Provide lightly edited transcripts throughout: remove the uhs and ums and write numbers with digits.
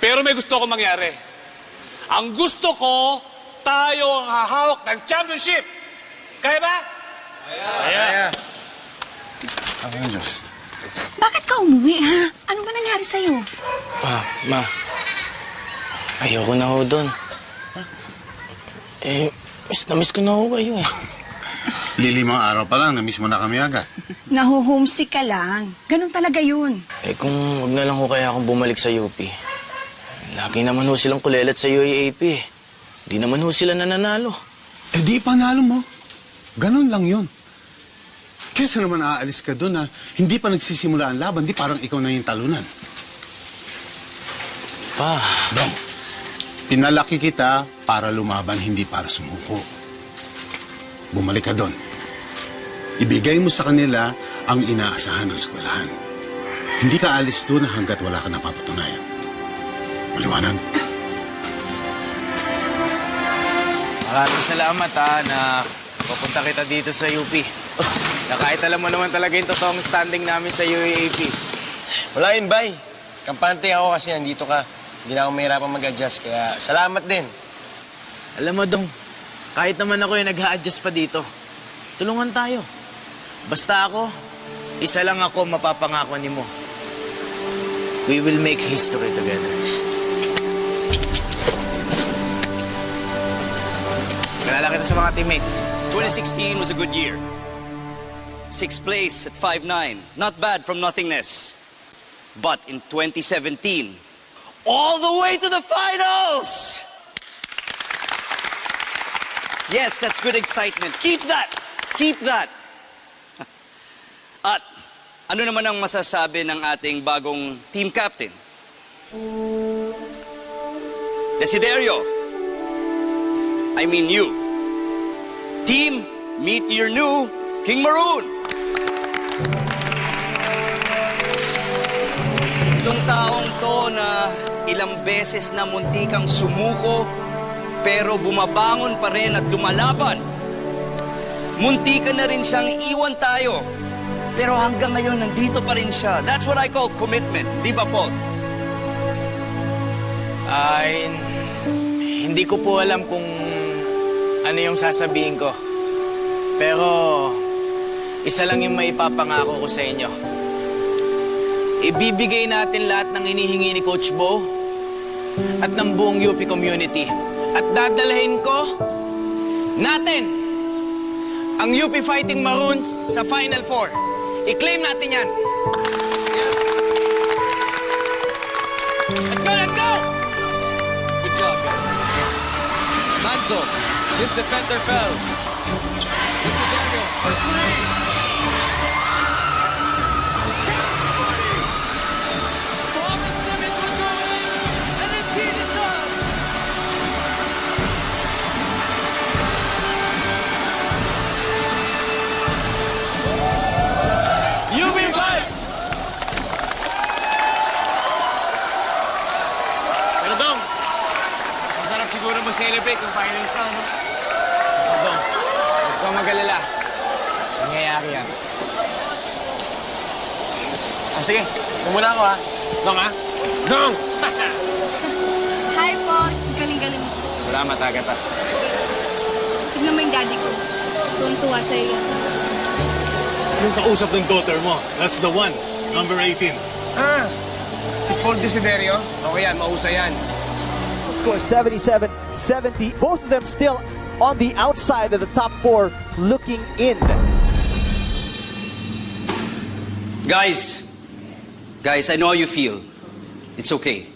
Pero may gusto ko mangyari. Ang gusto ko, tayo ang hahawak ng championship. Kaya ba? Kaya. Ang Diyos. Bakit ka umuwi, ha? Ano ba nangyari sa'yo? Ma. Ayoko na ho doon. Miss na miss ko na ho kayo eh. Lilimang araw pa lang, na-miss mo na kami agad. Naho-homesick ka lang. Ganun talaga yun. Kung wag na lang ho kaya akong bumalik sa UP. Lagi naman ho silang kulelat sa UAAP. Di naman ho sila nananalo. Di panalo mo. Ganun lang yun. Kesa naman aalis ka doon na hindi pa nagsisimula ang laban, di parang ikaw na yung talunan. Pa. Dong, pinalaki kita para lumaban, hindi para sumuko. Bumalik ka doon. Ibigay mo sa kanila ang inaasahan ng eskwelahan. Hindi ka alis doon hanggat wala ka napapatunayan. Maliwanag? Maraming salamat na papunta kita dito sa UP. Na kahit alam mo naman talaga yung totoong standing namin sa UAAP. Wala yun, Bay. Kampante ako kasi nandito ka. Hindi na ako mahirapan mag-adjust, kaya salamat din. Alam mo, Dong, kahit naman ako yung nag-a-adjust pa dito, tulungan tayo. Basta ako, isa lang ako mapapangako ni mo. We will make history together. Kilala kita sa mga teammates. 2016 was a good year. 6th place at 5'9". Not bad from nothingness. But in 2017, all the way to the finals! Yes, that's good excitement. Keep that! Keep that! At ano naman ang masasabi ng ating bagong team captain? Desiderio. I mean you. Team, meet your new King Maroon. Itong taong to na ilang beses na muntikang sumuko, pero bumabangon pa rin at lumalaban. Muntikan na rin siyang iwan tayo, pero hanggang ngayon nandito pa rin siya. That's what I call commitment. Di ba, Paul? Hindi ko po alam kung ano yung sasabihin ko. Pero isa lang yung maipapangako ko sa inyo. Ibibigay natin lahat ng hinihingi ni Coach Bo at ng buong UP community. At dadalhin ko natin ang UP Fighting Maroons sa Final Four. I-claim natin yan. Yes. Let's go, let's go! Good job, guys. Manzo, this defender fell. Desiderio for 3. Siguro mag-celebrate kung finals na, no? Dong, huwag kang mag-alala. Nangyayari yan. Sige. Muna ako, ha? Dong, ha? Dong! Hi, Paul. Galing-galing mo. Salamat, Agatha. Tignan mo yung daddy ko. Tuwan-tuwa sa'yo yan. Yung kausap ng daughter mo, that's the one. Number 18. Si Paul Desiderio? O yan, mahusay yan. Score 77-70. Both of them still on the outside of the top 4 looking in. Guys, I know how you feel. It's okay.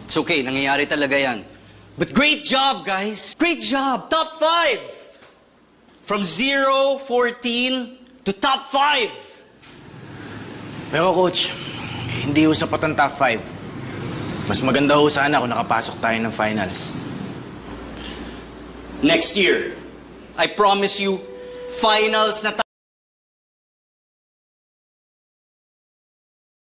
It's okay, nangyayari talaga yan. But great job, guys. Great job. Top 5. From 0, 14 to top 5. Pero Coach, hindi ho sapat ang top 5. Mas maganda ho sana kung nakapasok tayo ng finals. Next year, I promise you, finals na